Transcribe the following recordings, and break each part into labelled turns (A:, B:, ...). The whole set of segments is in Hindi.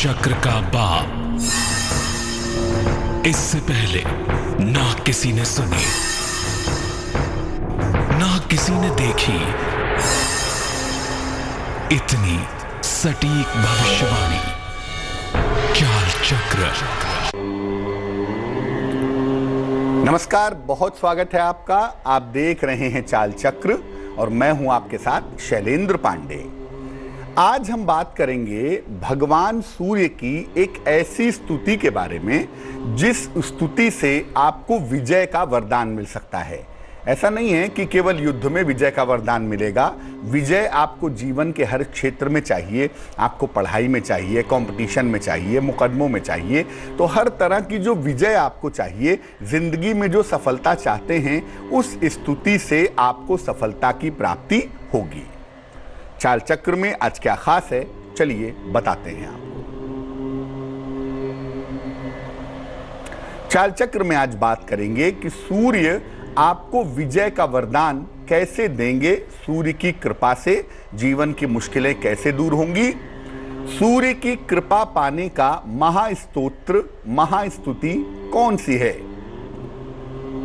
A: चक्र का बाप। इससे पहले ना किसी ने सुनी, ना किसी ने देखी इतनी सटीक भविष्यवाणी। चाल चक्र।
B: नमस्कार, बहुत स्वागत है आपका। आप देख रहे हैं चाल चक्र और मैं हूं आपके साथ शैलेंद्र पांडे। आज हम बात करेंगे भगवान सूर्य की एक ऐसी स्तुति के बारे में जिस स्तुति से आपको विजय का वरदान मिल सकता है। ऐसा नहीं है कि केवल युद्ध में विजय का वरदान मिलेगा। विजय आपको जीवन के हर क्षेत्र में चाहिए। आपको पढ़ाई में चाहिए, कंपटीशन में चाहिए, मुकदमों में चाहिए। तो हर तरह की जो विजय आपको चाहिए, जिंदगी में जो सफलता चाहते हैं, उस स्तुति से आपको सफलता की प्राप्ति होगी। चाल चक्र में आज क्या खास है, चलिए बताते हैं आपको। चाल चक्र में आज बात करेंगे कि सूर्य आपको विजय का वरदान कैसे देंगे। सूर्य की कृपा से जीवन की मुश्किलें कैसे दूर होंगी। सूर्य की कृपा पाने का महास्तोत्र, महास्तुति कौन सी है,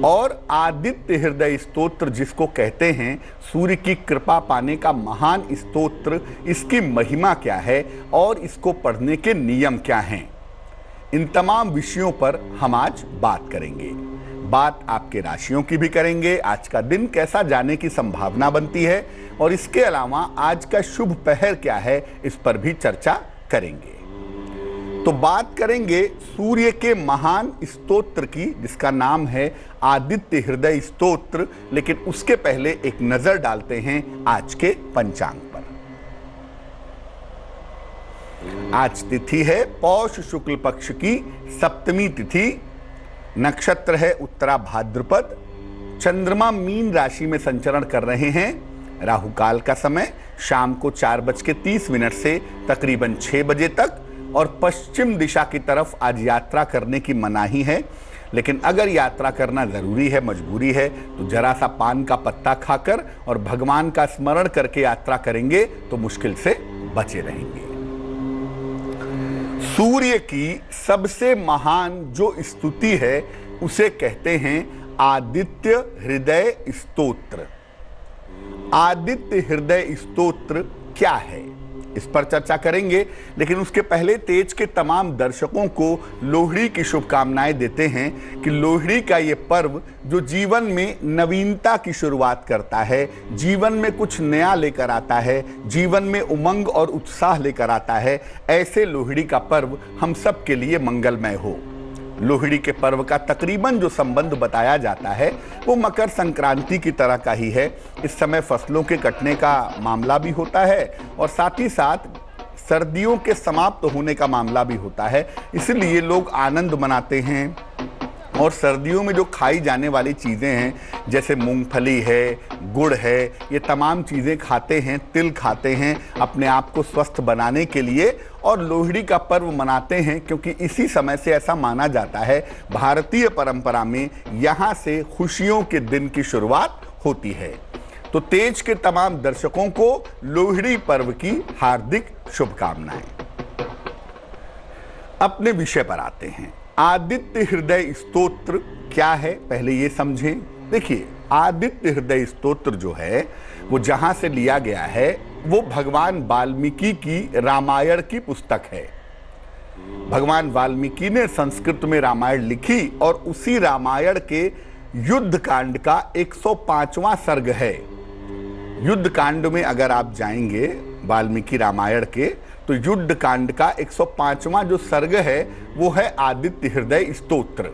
B: और आदित्य हृदय स्तोत्र जिसको कहते हैं, सूर्य की कृपा पाने का महान स्तोत्र, इसकी महिमा क्या है और इसको पढ़ने के नियम क्या हैं। इन तमाम विषयों पर हम आज बात करेंगे। बात आपके राशियों की भी करेंगे। आज का दिन कैसा जाने की संभावना बनती है और इसके अलावा आज का शुभ पहर क्या है, इस पर भी चर्चा करेंगे। तो बात करेंगे सूर्य के महान स्तोत्र की, जिसका नाम है आदित्य हृदय स्तोत्र। लेकिन उसके पहले एक नजर डालते हैं आज के पंचांग पर। आज तिथि है पौष शुक्ल पक्ष की सप्तमी तिथि। नक्षत्र है उत्तरा भाद्रपद। चंद्रमा मीन राशि में संचरण कर रहे हैं। राहु काल का समय शाम को 4:30 से तकरीबन 6 बजे तक, और पश्चिम दिशा की तरफ आज यात्रा करने की मनाही है। लेकिन अगर यात्रा करना जरूरी है, मजबूरी है, तो जरा सा पान का पत्ता खाकर और भगवान का स्मरण करके यात्रा करेंगे तो मुश्किल से बचे रहेंगे। सूर्य की सबसे महान जो स्तुति है उसे कहते हैं आदित्य हृदय स्तोत्र। आदित्य हृदय स्तोत्र क्या है, इस पर चर्चा करेंगे। लेकिन उसके पहले तेज के तमाम दर्शकों को लोहड़ी की शुभकामनाएं देते हैं कि लोहड़ी का ये पर्व जो जीवन में नवीनता की शुरुआत करता है, जीवन में कुछ नया लेकर आता है, जीवन में उमंग और उत्साह लेकर आता है, ऐसे लोहड़ी का पर्व हम सब के लिए मंगलमय हो। लोहड़ी के पर्व का तकरीबन जो संबंध बताया जाता है वो मकर संक्रांति की तरह का ही है। इस समय फसलों के कटने का मामला भी होता है और साथ ही साथ सर्दियों के समाप्त होने का मामला भी होता है। इसलिए लोग आनंद मनाते हैं और सर्दियों में जो खाई जाने वाली चीज़ें हैं, जैसे मूंगफली है, गुड़ है, ये तमाम चीज़ें खाते हैं, तिल खाते हैं अपने आप को स्वस्थ बनाने के लिए, और लोहड़ी का पर्व मनाते हैं क्योंकि इसी समय से ऐसा माना जाता है, भारतीय परंपरा में यहाँ से खुशियों के दिन की शुरुआत होती है। तो तेज के तमाम दर्शकों को लोहड़ी पर्व की हार्दिक शुभकामनाएं। अपने विषय पर आते हैं। आदित्य हृदय स्तोत्र क्या है, पहले ये समझें। देखिए, आदित्य हृदय स्तोत्र जो है वो जहां से लिया गया है वो भगवान वाल्मीकि की रामायण की पुस्तक है। भगवान वाल्मीकि ने संस्कृत में रामायण लिखी और उसी रामायण के युद्ध कांड का 105वां सर्ग है। युद्ध कांड में अगर आप जाएंगे वाल्मीकि रामायण के, तो युद्ध कांड का 105वां जो सर्ग है वो है आदित्य हृदय स्तोत्र।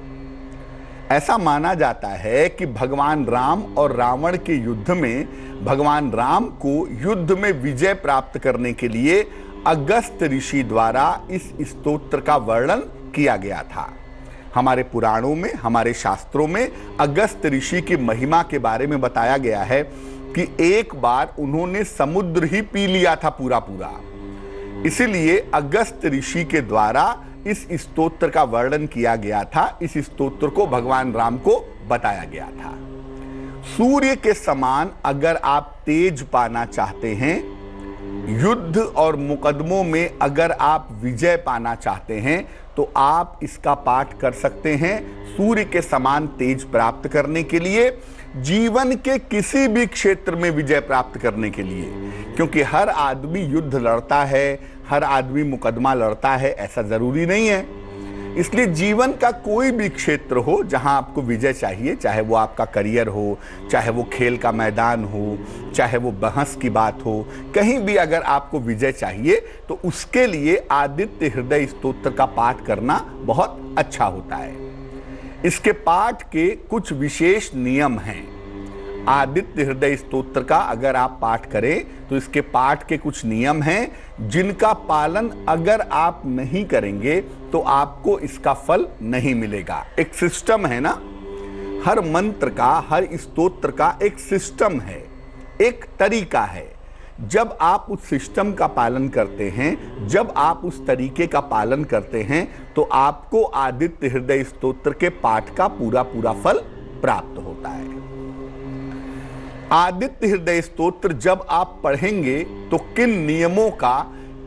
B: ऐसा माना जाता है कि भगवान राम और रावण के युद्ध में भगवान राम को युद्ध में विजय प्राप्त करने के लिए अगस्त ऋषि द्वारा इस स्तोत्र का वर्णन किया गया था। हमारे पुराणों में, हमारे शास्त्रों में अगस्त ऋषि की महिमा के बारे में बताया गया है कि एक बार उन्होंने समुद्र ही पी लिया था पूरा पूरा। इसीलिए अगस्त ऋषि के द्वारा इस स्तोत्र का वर्णन किया गया था। इस स्तोत्र को भगवान राम को बताया गया था। सूर्य के समान अगर आप तेज पाना चाहते हैं युद्ध और मुकदमों में अगर आप विजय पाना चाहते हैं तो आप इसका पाठ कर सकते हैं सूर्य के समान तेज प्राप्त करने के लिए, जीवन के किसी भी क्षेत्र में विजय प्राप्त करने के लिए। क्योंकि हर आदमी युद्ध लड़ता है, हर आदमी मुकदमा लड़ता है, ऐसा जरूरी नहीं है। इसलिए जीवन का कोई भी क्षेत्र हो जहां आपको विजय चाहिए, चाहे वो आपका करियर हो, चाहे वो खेल का मैदान हो, चाहे वो बहस की बात हो, कहीं भी अगर आपको विजय चाहिए तो उसके लिए आदित्य हृदय स्तोत्र का पाठ करना बहुत अच्छा होता है। इसके पाठ के कुछ विशेष नियम हैं। आदित्य हृदय स्तोत्र का अगर आप पाठ करें तो इसके पाठ के कुछ नियम हैं जिनका पालन अगर आप नहीं करेंगे तो आपको इसका फल नहीं मिलेगा। एक सिस्टम है ना, हर मंत्र का, हर स्तोत्र का एक सिस्टम है, एक तरीका है। जब आप उस सिस्टम का पालन करते हैं, जब आप उस तरीके का पालन करते हैं तो आपको आदित्य हृदय स्तोत्र के पाठ का पूरा पूरा फल प्राप्त होता है। आदित्य हृदय स्तोत्र जब आप पढ़ेंगे तो किन नियमों का,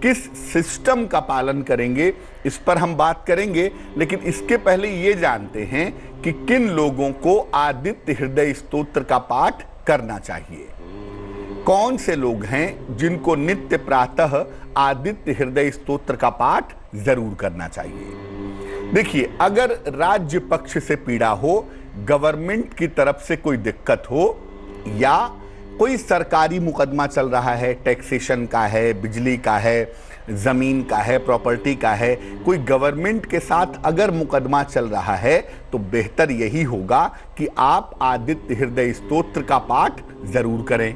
B: किस सिस्टम का पालन करेंगे, इस पर हम बात करेंगे। लेकिन इसके पहले ये जानते हैं कि किन लोगों को आदित्य हृदय स्तोत्र का पाठ करना चाहिए। कौन से लोग हैं जिनको नित्य प्रातः आदित्य हृदय स्तोत्र का पाठ जरूर करना चाहिए। देखिए, अगर राज्य पक्ष से पीड़ा हो, गवर्नमेंट की तरफ से कोई दिक्कत हो, या कोई सरकारी मुकदमा चल रहा है, टैक्सेशन का है, बिजली का है, जमीन का है, प्रॉपर्टी का है, कोई गवर्नमेंट के साथ अगर मुकदमा चल रहा है तो बेहतर यही होगा कि आप आदित्य हृदय स्तोत्र का पाठ जरूर करें।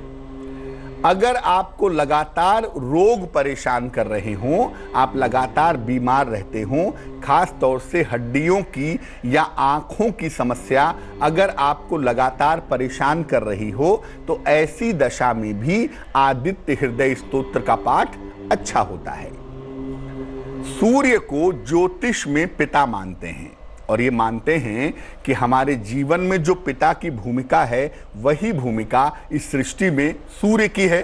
B: अगर आपको लगातार रोग परेशान कर रहे हों, आप लगातार बीमार रहते हों, खास तौर से हड्डियों की या आंखों की समस्या अगर आपको लगातार परेशान कर रही हो तो ऐसी दशा में भी आदित्य हृदय स्तोत्र का पाठ अच्छा होता है। सूर्य को ज्योतिष में पिता मानते हैं और ये मानते हैं कि हमारे जीवन में जो पिता की भूमिका है वही भूमिका इस सृष्टि में सूर्य की है।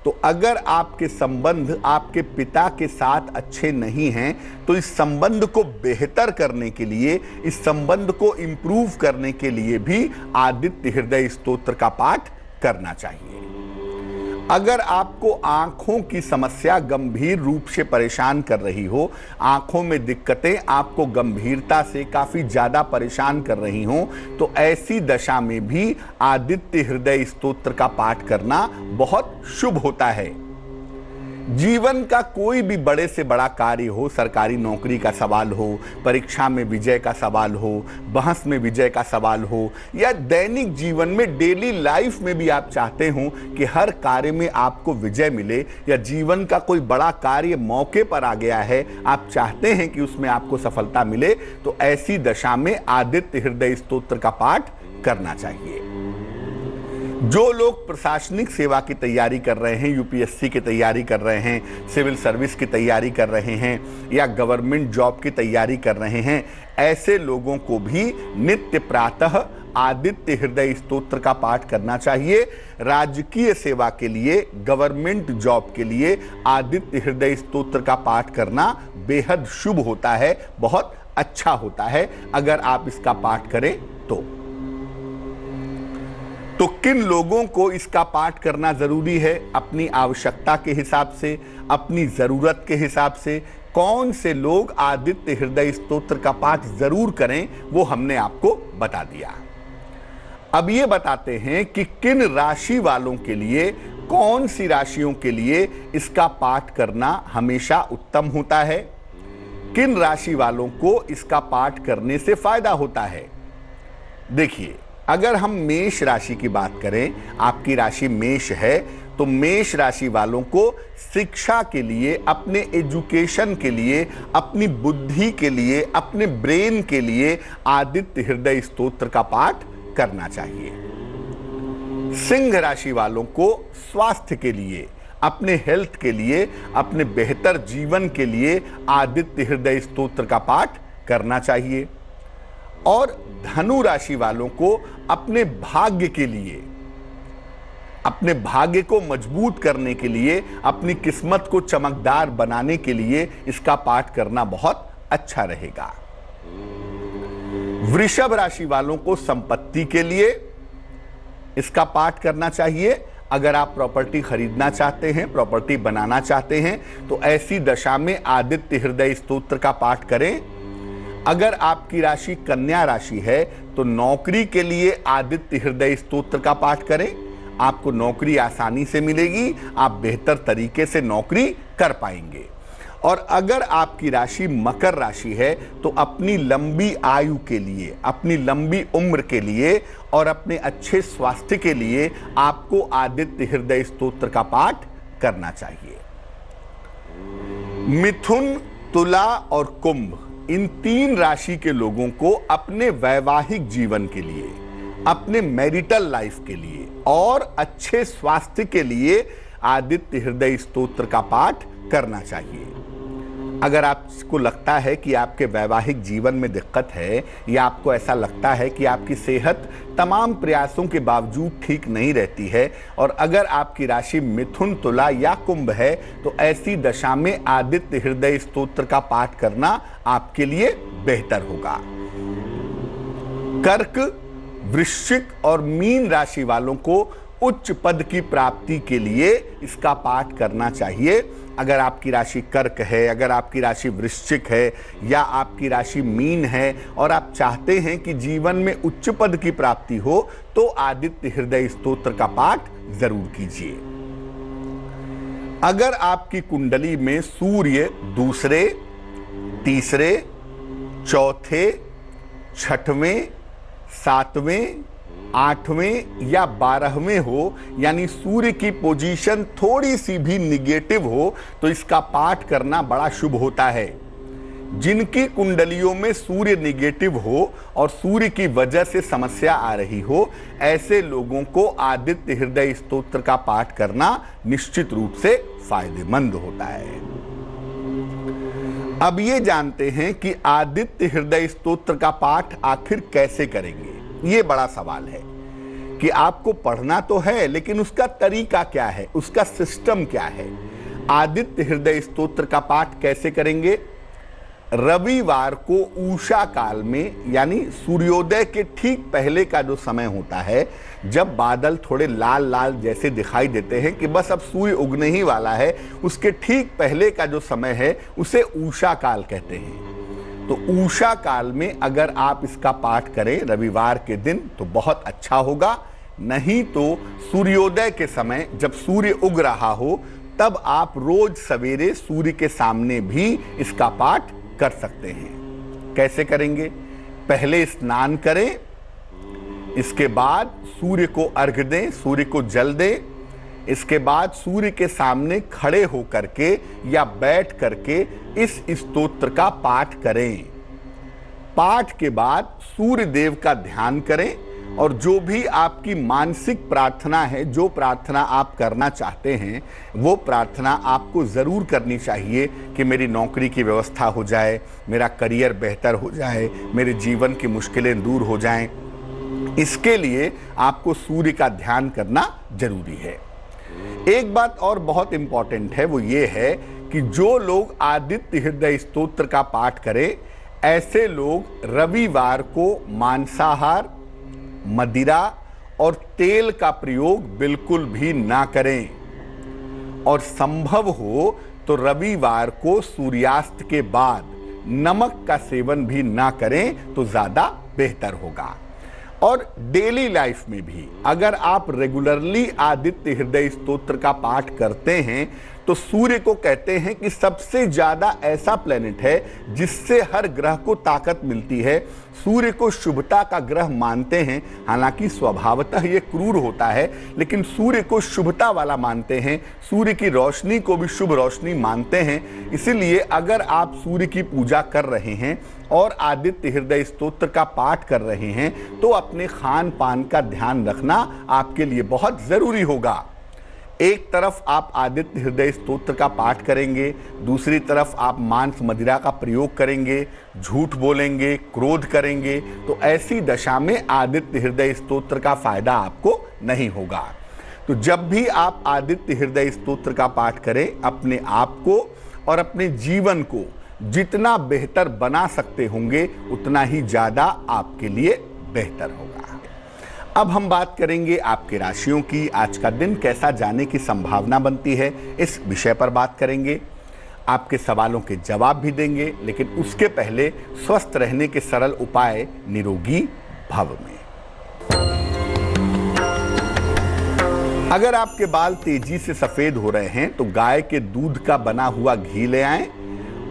B: तो अगर आपके संबंध आपके पिता के साथ अच्छे नहीं हैं तो इस संबंध को बेहतर करने के लिए, इस संबंध को इंप्रूव करने के लिए भी आदित्य हृदय स्तोत्र का पाठ करना चाहिए। अगर आपको आंखों की समस्या गंभीर रूप से परेशान कर रही हो, आंखों में दिक्कतें आपको गंभीरता से काफी ज्यादा परेशान कर रही हो, तो ऐसी दशा में भी आदित्य हृदय स्तोत्र का पाठ करना बहुत शुभ होता है। जीवन का कोई भी बड़े से बड़ा कार्य हो, सरकारी नौकरी का सवाल हो, परीक्षा में विजय का सवाल हो, बहस में विजय का सवाल हो, या दैनिक जीवन में डेली लाइफ में भी आप चाहते हो कि हर कार्य में आपको विजय मिले, या जीवन का कोई बड़ा कार्य मौके पर आ गया है, आप चाहते हैं कि उसमें आपको सफलता मिले, तो ऐसी दशा में आदित्य हृदय स्तोत्र का पाठ करना चाहिए। जो लोग प्रशासनिक सेवा की तैयारी कर रहे हैं, यूपीएससी की तैयारी कर रहे हैं, सिविल सर्विस की तैयारी कर रहे हैं, या गवर्नमेंट जॉब की तैयारी कर रहे हैं, ऐसे लोगों को भी नित्य प्रातः आदित्य हृदय स्तोत्र का पाठ करना चाहिए। राजकीय सेवा के लिए, गवर्नमेंट जॉब के लिए आदित्य हृदय स्तोत्र का पाठ करना बेहद शुभ होता है, बहुत अच्छा होता है अगर आप इसका पाठ करें तो किन लोगों को इसका पाठ करना जरूरी है? अपनी आवश्यकता के हिसाब से, अपनी जरूरत के हिसाब से कौन से लोग आदित्य हृदय स्तोत्र का पाठ जरूर करें, वो हमने आपको बता दिया। अब ये बताते हैं कि किन राशि वालों के लिए, कौन सी राशियों के लिए इसका पाठ करना हमेशा उत्तम होता है, किन राशि वालों को इसका पाठ करने से फायदा होता है। देखिए, अगर हम मेष राशि की बात करें, आपकी राशि मेष है, तो मेष राशि वालों को शिक्षा के लिए, अपने एजुकेशन के लिए, अपनी बुद्धि के लिए, अपने ब्रेन के लिए आदित्य हृदय स्तोत्र का पाठ करना चाहिए। सिंह राशि वालों को स्वास्थ्य के लिए, अपने हेल्थ के लिए, अपने बेहतर जीवन के लिए आदित्य हृदय स्तोत्र का पाठ करना चाहिए। और धनु राशि वालों को अपने भाग्य के लिए, अपने भाग्य को मजबूत करने के लिए, अपनी किस्मत को चमकदार बनाने के लिए इसका पाठ करना बहुत अच्छा रहेगा। वृषभ राशि वालों को संपत्ति के लिए इसका पाठ करना चाहिए। अगर आप प्रॉपर्टी खरीदना चाहते हैं, प्रॉपर्टी बनाना चाहते हैं, तो ऐसी दशा में आदित्य हृदय स्तोत्र का पाठ करें। अगर आपकी राशि कन्या राशि है तो नौकरी के लिए आदित्य हृदय स्तोत्र का पाठ करें। आपको नौकरी आसानी से मिलेगी, आप बेहतर तरीके से नौकरी कर पाएंगे। और अगर आपकी राशि मकर राशि है तो अपनी लंबी आयु के लिए, अपनी लंबी उम्र के लिए और अपने अच्छे स्वास्थ्य के लिए आपको आदित्य हृदय स्तोत्र का पाठ करना चाहिए। मिथुन, तुला और कुंभ, इन 3 राशि के लोगों को अपने वैवाहिक जीवन के लिए, अपने मैरिटल लाइफ के लिए और अच्छे स्वास्थ्य के लिए आदित्य हृदय स्तोत्र का पाठ करना चाहिए। अगर आपको लगता है कि आपके वैवाहिक जीवन में दिक्कत है या आपको ऐसा लगता है कि आपकी सेहत तमाम प्रयासों के बावजूद ठीक नहीं रहती है और अगर आपकी राशि मिथुन, तुला या कुंभ है तो ऐसी दशा में आदित्य हृदय स्तोत्र का पाठ करना आपके लिए बेहतर होगा। कर्क, वृश्चिक और मीन राशि वालों को उच्च पद की प्राप्ति के लिए इसका पाठ करना चाहिए। अगर आपकी राशि कर्क है, अगर आपकी राशि वृश्चिक है या आपकी राशि मीन है और आप चाहते हैं कि जीवन में उच्च पद की प्राप्ति हो तो आदित्य हृदय स्तोत्र का पाठ जरूर कीजिए। अगर आपकी कुंडली में सूर्य दूसरे, तीसरे, चौथे, छठवें, 7वें, 8वें या 12वें हो, यानी सूर्य की पोजीशन थोड़ी सी भी निगेटिव हो तो इसका पाठ करना बड़ा शुभ होता है। जिनकी कुंडलियों में सूर्य निगेटिव हो और सूर्य की वजह से समस्या आ रही हो, ऐसे लोगों को आदित्य हृदय स्तोत्र का पाठ करना निश्चित रूप से फायदेमंद होता है। अब ये जानते हैं कि आदित्य हृदय स्तोत्र का पाठ आखिर कैसे करेंगे। ये बड़ा सवाल है कि आपको पढ़ना तो है लेकिन उसका तरीका क्या है, उसका सिस्टम क्या है। आदित्य हृदय स्तोत्र का पाठ कैसे करेंगे? रविवार को उषा काल में, यानी सूर्योदय के ठीक पहले का जो समय होता है, जब बादल थोड़े लाल लाल जैसे दिखाई देते हैं कि बस अब सूर्य उगने ही वाला है, उसके ठीक पहले का जो समय है उसे उषा काल कहते हैं। तो उषा काल में अगर आप इसका पाठ करें रविवार के दिन तो बहुत अच्छा होगा। नहीं तो सूर्योदय के समय जब सूर्य उग रहा हो तब आप रोज सवेरे सूर्य के सामने भी इसका पाठ कर सकते हैं। कैसे करेंगे? पहले स्नान करें, इसके बाद सूर्य को अर्घ्य दें, सूर्य को जल दें। इसके बाद सूर्य के सामने खड़े होकर के या बैठ करके इस स्तोत्र का पाठ करें। पाठ के बाद सूर्य देव का ध्यान करें और जो भी आपकी मानसिक प्रार्थना है, जो प्रार्थना आप करना चाहते हैं, वो प्रार्थना आपको जरूर करनी चाहिए कि मेरी नौकरी की व्यवस्था हो जाए, मेरा करियर बेहतर हो जाए, मेरे जीवन की मुश्किलें दूर हो जाएं। इसके लिए आपको सूर्य का ध्यान करना जरूरी है। एक बात और बहुत इंपॉर्टेंट है, वो ये है कि जो लोग आदित्य हृदय स्तोत्र का पाठ करें, ऐसे लोग रविवार को मांसाहार, मदिरा और तेल का प्रयोग बिल्कुल भी ना करें और संभव हो तो रविवार को सूर्यास्त के बाद नमक का सेवन भी ना करें तो ज्यादा बेहतर होगा। और डेली लाइफ में भी अगर आप रेगुलरली आदित्य हृदय स्तोत्र का पाठ करते हैं तो सूर्य को कहते हैं कि सबसे ज्यादा ऐसा प्लेनेट है जिससे हर ग्रह को ताकत मिलती है। सूर्य को शुभता का ग्रह मानते हैं, हालांकि स्वभावतः ये क्रूर होता है, लेकिन सूर्य को शुभता वाला मानते हैं। सूर्य की रोशनी को भी शुभ रोशनी मानते हैं। इसीलिए अगर आप सूर्य की पूजा कर रहे हैं और आदित्य हृदय स्तोत्र का पाठ कर रहे हैं तो अपने खान पान का ध्यान रखना आपके लिए बहुत जरूरी होगा। एक तरफ आप आदित्य हृदय स्तोत्र का पाठ करेंगे, दूसरी तरफ आप मांस मदिरा का प्रयोग करेंगे, झूठ बोलेंगे, क्रोध करेंगे, तो ऐसी दशा में आदित्य हृदय स्तोत्र का फायदा आपको नहीं होगा। तो जब भी आप आदित्य हृदय स्तोत्र का पाठ करें, अपने आप को और अपने जीवन को जितना बेहतर बना सकते होंगे उतना ही ज्यादा आपके लिए बेहतर होगा। अब हम बात करेंगे आपके राशियों की। आज का दिन कैसा जाने की संभावना बनती है, इस विषय पर बात करेंगे। आपके सवालों के जवाब भी देंगे, लेकिन उसके पहले स्वस्थ रहने के सरल उपाय निरोगी भव में। अगर आपके बाल तेजी से सफेद हो रहे हैं तो गाय के दूध का बना हुआ घी ले आएं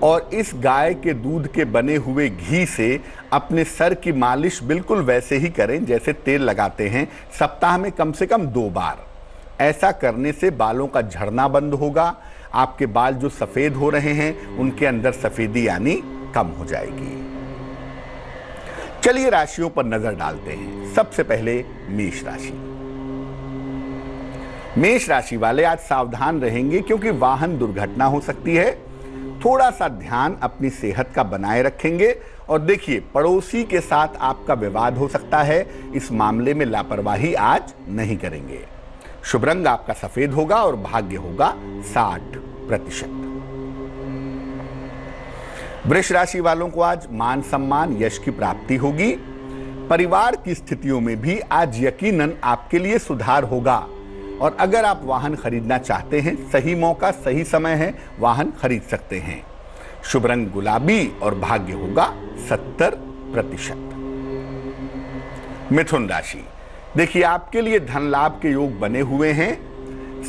B: और इस गाय के दूध के बने हुए घी से अपने सर की मालिश बिल्कुल वैसे ही करें जैसे तेल लगाते हैं, सप्ताह में कम से कम 2 बार। ऐसा करने से बालों का झड़ना बंद होगा। आपके बाल जो सफेद हो रहे हैं उनके अंदर सफेदी यानी कम हो जाएगी। चलिए राशियों पर नजर डालते हैं। सबसे पहले मेष राशि। मेष राशि वाले आज सावधान रहेंगे क्योंकि वाहन दुर्घटना हो सकती है। थोड़ा सा ध्यान अपनी सेहत का बनाए रखेंगे और देखिए, पड़ोसी के साथ आपका विवाद हो सकता है। इस मामले में लापरवाही आज नहीं करेंगे। शुभ रंग आपका सफेद होगा और भाग्य होगा 60%। वृष राशि वालों को आज मान सम्मान यश की प्राप्ति होगी। परिवार की स्थितियों में भी आज यकीनन आपके लिए सुधार होगा और अगर आप वाहन खरीदना चाहते हैं, सही मौका सही समय है, वाहन खरीद सकते हैं। शुभ रंग गुलाबी और भाग्य होगा 70%। मिथुन राशि। देखिए, आपके लिए धन लाभ के योग बने हुए हैं।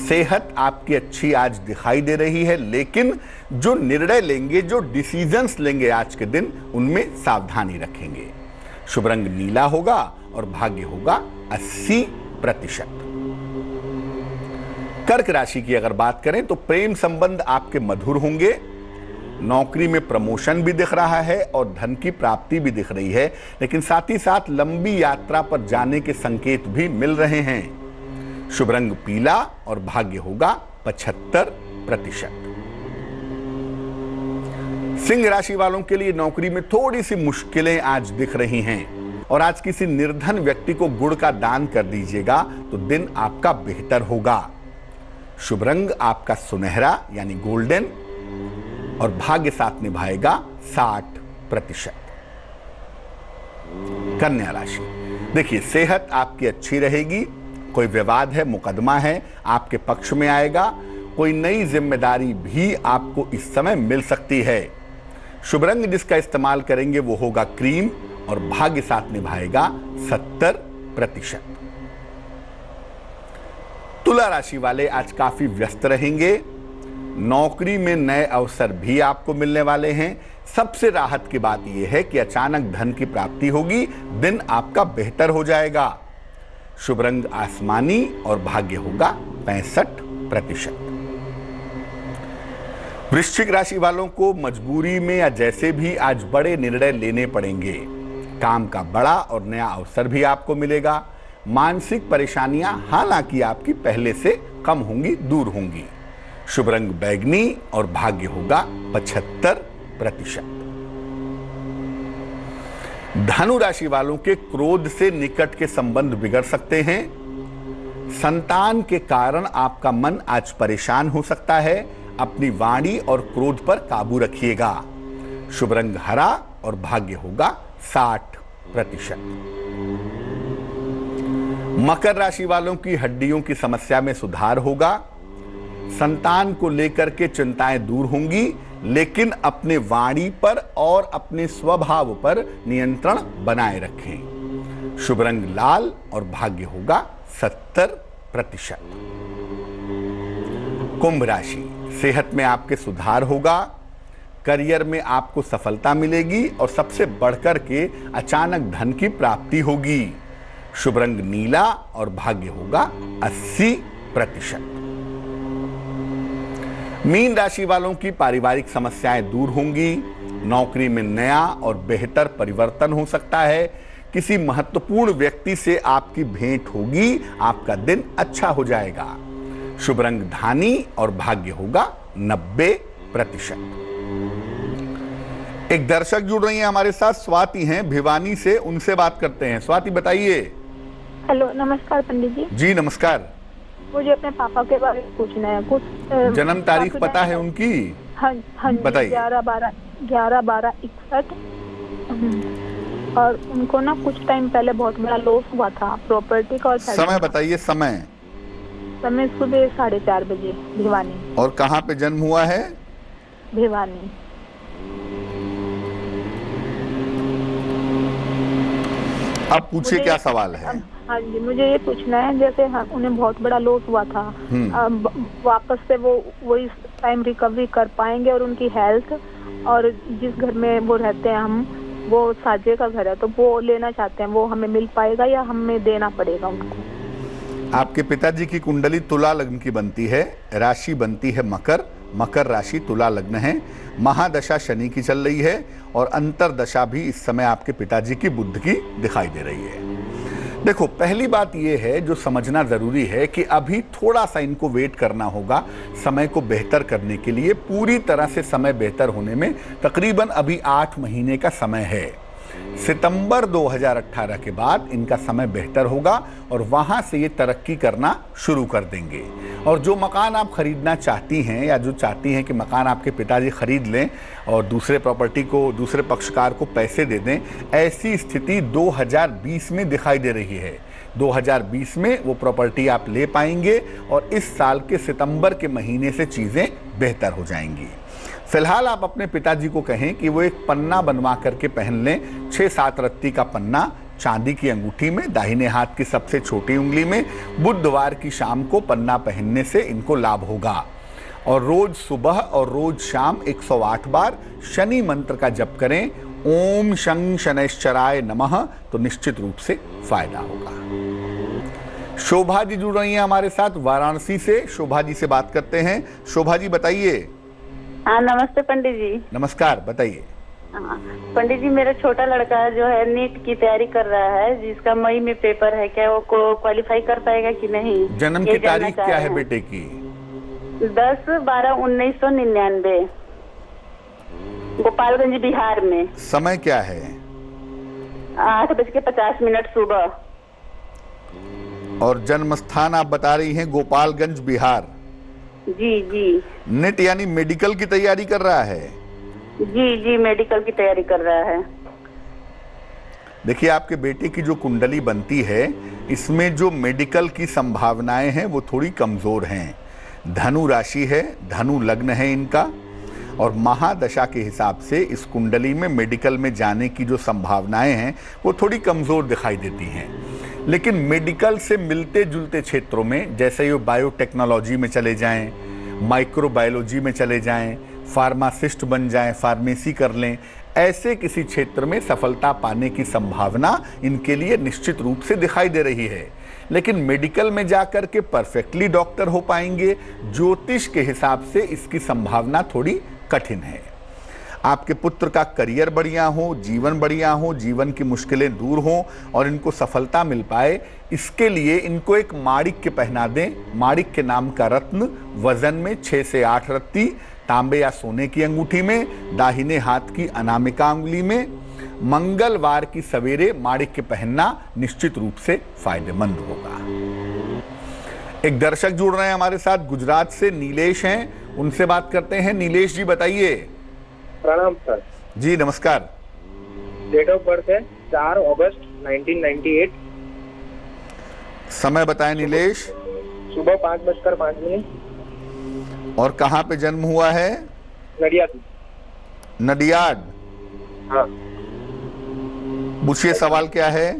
B: सेहत आपकी अच्छी आज दिखाई दे रही है, लेकिन जो निर्णय लेंगे, जो डिसीजंस लेंगे आज के दिन, उनमें सावधानी रखेंगे। शुभ रंग नीला होगा और भाग्य होगा 80%। कर्क राशि की अगर बात करें तो प्रेम संबंध आपके मधुर होंगे। नौकरी में प्रमोशन भी दिख रहा है और धन की प्राप्ति भी दिख रही है, लेकिन साथ ही साथ लंबी यात्रा पर जाने के संकेत भी मिल रहे हैं। शुभ रंग पीला और भाग्य होगा 75%। सिंह राशि वालों के लिए नौकरी में थोड़ी सी मुश्किलें आज दिख रही हैं और आज किसी निर्धन व्यक्ति को गुड़ का दान कर दीजिएगा तो दिन आपका बेहतर होगा। शुभ रंग आपका सुनहरा यानी गोल्डन और भाग्य साथ निभाएगा 60%। कन्या राशि। देखिए, सेहत आपकी अच्छी रहेगी। कोई विवाद है, मुकदमा है, आपके पक्ष में आएगा। कोई नई जिम्मेदारी भी आपको इस समय मिल सकती है। शुभ रंग जिसका इस्तेमाल करेंगे वो होगा क्रीम और भाग्य साथ निभाएगा 70%। तुला राशि वाले आज काफी व्यस्त रहेंगे। नौकरी में नए अवसर भी आपको मिलने वाले हैं। सबसे राहत की बात यह है कि अचानक धन की प्राप्ति होगी। दिन आपका बेहतर हो जाएगा। शुभ रंग आसमानी और भाग्य होगा 65%। वृश्चिक राशि वालों को मजबूरी में या जैसे भी आज बड़े निर्णय लेने पड़ेंगे। काम का बड़ा और नया अवसर भी आपको मिलेगा। मानसिक परेशानियां हालांकि आपकी पहले से कम होंगी, दूर होंगी। शुभ रंग बैगनी और भाग्य होगा 75%। धनु राशि वालों के क्रोध से निकट के संबंध बिगड़ सकते हैं। संतान के कारण आपका मन आज परेशान हो सकता है। अपनी वाणी और क्रोध पर काबू रखिएगा। शुभ रंग हरा और भाग्य होगा 60%। मकर राशि वालों की हड्डियों की समस्या में सुधार होगा। संतान को लेकर के चिंताएं दूर होंगी, लेकिन अपने वाणी पर और अपने स्वभाव पर नियंत्रण बनाए रखें। शुभ रंग लाल और भाग्य होगा 70%। कुंभ राशि। सेहत में आपके सुधार होगा। करियर में आपको सफलता मिलेगी और सबसे बढ़कर के अचानक धन की प्राप्ति होगी। शुभ रंग नीला और भाग्य होगा 80%। मीन राशि वालों की पारिवारिक समस्याएं दूर होंगी। नौकरी में नया और बेहतर परिवर्तन हो सकता है। किसी महत्वपूर्ण व्यक्ति से आपकी भेंट होगी। आपका दिन अच्छा हो जाएगा। शुभ रंग धानी और भाग्य होगा 90%। एक दर्शक जुड़ रही हैं हमारे साथ, स्वाति हैं भिवानी से, उनसे बात करते हैं। स्वाति बताइए।
C: हेलो, नमस्कार पंडित जी।
B: जी नमस्कार।
C: मुझे अपने पापा के बारे में पूछना है कुछ।
B: जन्म तारीख
C: काफी
B: पता है
C: टाइम-
B: उनकी?
C: हाँ हाँ जी,
B: बताइए।
C: 11/12/61। और उनको ना कुछ टाइम पहले बहुत बड़ा लॉस हुआ था प्रॉपर्टी का। और
B: समय बताइए, समय।
C: समय सुबह 4:30 बजे, भिवानी।
B: और कहाँ पे जन्म हुआ है?
C: भिवानी।
B: अब पूछिए क्या सवाल है?
C: हाँ जी, मुझे ये पूछना है जैसे उन्हें बहुत बड़ा लॉस हुआ था, अब वापस से वो वही टाइम रिकवरी कर पाएंगे? और उनकी हेल्थ, और जिस घर में वो रहते हैं हम, वो साजे का घर है, तो वो लेना चाहते हैं, वो हमें मिल पाएगा या हमें देना पड़ेगा उनको?
B: आपके पिताजी की कुंडली तुला लग्न की बनती है, राशि बनती है मकर, मकर राशि तुला लग्न है, महादशा शनि की चल रही है और अंतरदशा भी इस समय आपके पिताजी की बुध की दिखाई दे रही है। देखो, पहली बात यह है जो समझना जरूरी है कि अभी थोड़ा सा इनको वेट करना होगा समय को बेहतर करने के लिए। पूरी तरह से समय बेहतर होने में तकरीबन अभी 8 महीने का समय है। सितंबर 2018 के बाद इनका समय बेहतर होगा और वहां से ये तरक्की करना शुरू कर देंगे। और जो मकान आप खरीदना चाहती हैं या जो चाहती हैं कि मकान आपके पिताजी खरीद लें और दूसरे प्रॉपर्टी को, दूसरे पक्षकार को पैसे दे दें, ऐसी स्थिति 2020 में दिखाई दे रही है। 2020 में वो प्रॉपर्टी आप ले पाएंगे और इस साल के सितंबर के महीने से चीज़ें बेहतर हो जाएंगी। फिलहाल आप अपने पिताजी को कहें कि वो एक पन्ना बनवा करके पहन लें, 6-7 रत्ती का पन्ना, चांदी की अंगूठी में, दाहिने हाथ की सबसे छोटी उंगली में। बुधवार की शाम को पन्ना पहनने से इनको लाभ होगा। और रोज सुबह और रोज शाम 108 बार शनि मंत्र का जप करें, ओम शं शनैश्चराय नमः, तो निश्चित रूप से फायदा होगा। शोभा जी जुड़ रही हैं हमारे साथ वाराणसी से। शोभा जी से बात करते हैं। शोभा जी बताइए।
D: हाँ, नमस्ते पंडित जी।
B: नमस्कार, बताइए।
D: हाँ, पंडित जी, मेरा छोटा लड़का जो है नीट की तैयारी कर रहा है, जिसका मई में पेपर है, क्या वो क्वालिफाई कर पाएगा कि नहीं?
B: जन्म की तारीख क्या है बेटे की?
D: 10/12/1999, गोपालगंज बिहार में।
B: समय क्या है?
D: 8:50 सुबह।
B: और जन्म स्थान आप बता रही हैं गोपालगंज बिहार।
D: जी जी।
B: नेट यानी मेडिकल की तैयारी कर रहा है?
D: जी जी, मेडिकल की तैयारी कर रहा है।
B: देखिए, आपके बेटे की जो कुंडली बनती है इसमें जो मेडिकल की संभावनाएं हैं वो थोड़ी कमजोर हैं। धनु राशि है, धनु लग्न है इनका, और महादशा के हिसाब से इस कुंडली में मेडिकल में जाने की जो संभावनाएं हैं वो थोड़ी कमजोर दिखाई देती हैं। लेकिन मेडिकल से मिलते जुलते क्षेत्रों में, जैसे ये बायोटेक्नोलॉजी में चले जाएं, माइक्रोबायोलॉजी में चले जाएं, फार्मासिस्ट बन जाएं, फार्मेसी कर लें, ऐसे किसी क्षेत्र में सफलता पाने की संभावना इनके लिए निश्चित रूप से दिखाई दे रही है। लेकिन मेडिकल में जाकर के परफेक्टली डॉक्टर हो पाएंगे, ज्योतिष के हिसाब से इसकी संभावना थोड़ी कठिन है। आपके पुत्र का करियर बढ़िया हो, जीवन बढ़िया हो, जीवन की मुश्किलें दूर हो और इनको सफलता मिल पाए, इसके लिए इनको एक माणिक्य पहना दें। माणिक्य नाम का रत्न वजन में 6 से 8 रत्ती, तांबे या सोने की अंगूठी में, दाहिने हाथ की अनामिका अंगुली में, मंगलवार की सवेरे माणिक्य पहनना निश्चित रूप से फायदेमंद होगा। एक दर्शक जुड़ रहे हैं हमारे साथ, गुजरात से नीलेश हैं, उनसे बात करते हैं। नीलेश जी बताइए।
E: प्रणाम सर
B: जी नमस्कार।
E: डेट ऑफ बर्थ है 4 अगस्त 1998।
B: समय बताएं नीलेश।
E: सुबह 5:05।
B: और कहाँ पे जन्म हुआ है?
E: नडियाद।
B: नडियाड।
E: हाँ
B: पूछिए सवाल क्या है?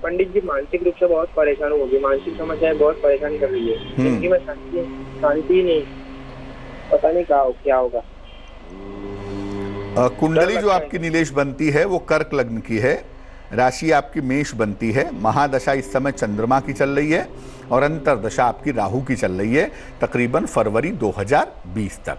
E: पंडित जी, मानसिक रूप से बहुत परेशान हो गई, मानसिक समस्याएं बहुत परेशान कर रही है। जिंदगी में शांति नहीं, पता नहीं क्या होगा।
B: कुंडली जो आपकी नीलेश बनती है वो कर्क लग्न की है, राशि आपकी मेष बनती है, महादशा इस समय चंद्रमा की चल रही है और अंतरदशा आपकी राहु की चल रही है तकरीबन फरवरी 2020 तक।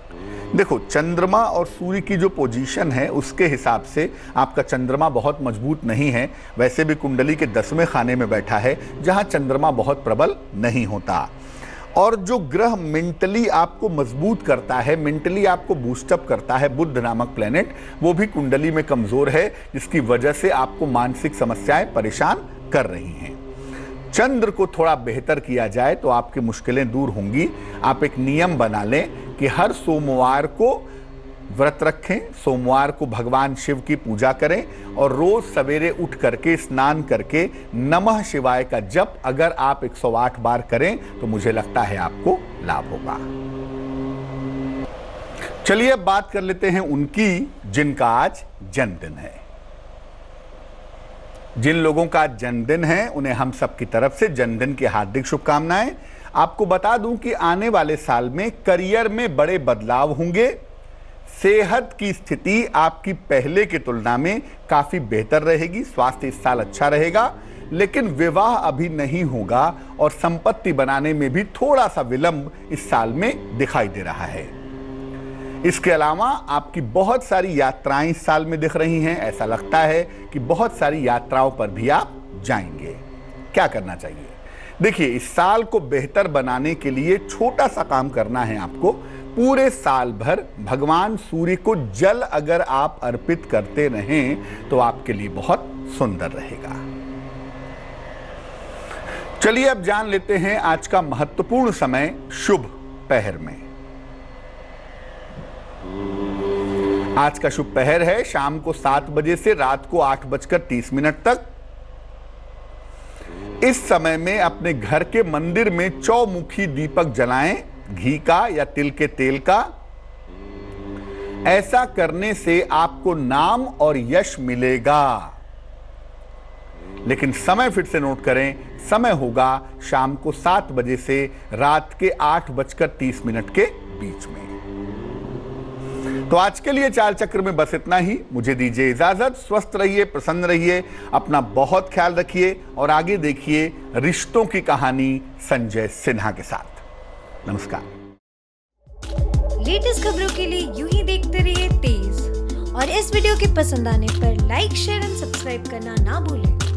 B: देखो, चंद्रमा और सूर्य की जो पोजीशन है उसके हिसाब से आपका चंद्रमा बहुत मजबूत नहीं है। वैसे भी कुंडली के 10वें खाने में बैठा है जहां चंद्रमा बहुत प्रबल नहीं होता। और जो ग्रह मेंटली आपको मजबूत करता है, मेंटली आपको बूस्टअप करता है, बुध नामक प्लेनेट, वो भी कुंडली में कमजोर है, जिसकी वजह से आपको मानसिक समस्याएं परेशान कर रही हैं। चंद्र को थोड़ा बेहतर किया जाए तो आपकी मुश्किलें दूर होंगी। आप एक नियम बना लें कि हर सोमवार को व्रत रखें, सोमवार को भगवान शिव की पूजा करें और रोज सवेरे उठ करके स्नान करके नमः शिवाय का जप अगर आप 108 बार करें तो मुझे लगता है आपको लाभ होगा। चलिए अब बात कर लेते हैं उनकी जिनका आज जन्मदिन है। जिन लोगों का जन्मदिन है उन्हें हम सब की तरफ से जन्मदिन की हार्दिक शुभकामनाएं। आपको बता दूं कि आने वाले साल में करियर में बड़े बदलाव होंगे। सेहत की स्थिति आपकी पहले की तुलना में काफी बेहतर रहेगी। स्वास्थ्य इस साल अच्छा रहेगा, लेकिन विवाह अभी नहीं होगा और संपत्ति बनाने में भी थोड़ा सा विलंब इस साल में दिखाई दे रहा है। इसके अलावा आपकी बहुत सारी यात्राएं इस साल में दिख रही हैं। ऐसा लगता है कि बहुत सारी यात्राओं पर भी आप जाएंगे। क्या करना चाहिए? देखिए, इस साल को बेहतर बनाने के लिए छोटा सा काम करना है आपको। पूरे साल भर भगवान सूर्य को जल अगर आप अर्पित करते रहें तो आपके लिए बहुत सुंदर रहेगा। चलिए अब जान लेते हैं आज का महत्वपूर्ण समय शुभ पहर में। आज का शुभ पहर है शाम को 7 बजे से रात को 8:30 तक। इस समय में अपने घर के मंदिर में चौमुखी दीपक जलाएं, घी का या तिल के तेल का। ऐसा करने से आपको नाम और यश मिलेगा। लेकिन समय फिर से नोट करें, समय होगा शाम को 7 बजे से रात के 8:30 के बीच में। तो आज के लिए चाल चक्र में बस इतना ही। मुझे दीजिए इजाजत। स्वस्थ रहिए, प्रसन्न रहिए, अपना बहुत ख्याल रखिए और आगे देखिए रिश्तों की कहानी संजय सिन्हा के साथ। नमस्कार।
F: लेटेस्ट खबरों के लिए यूं ही देखते रहिए तेज, और इस वीडियो के पसंद आने पर लाइक, शेयर एंड सब्सक्राइब करना ना भूलें।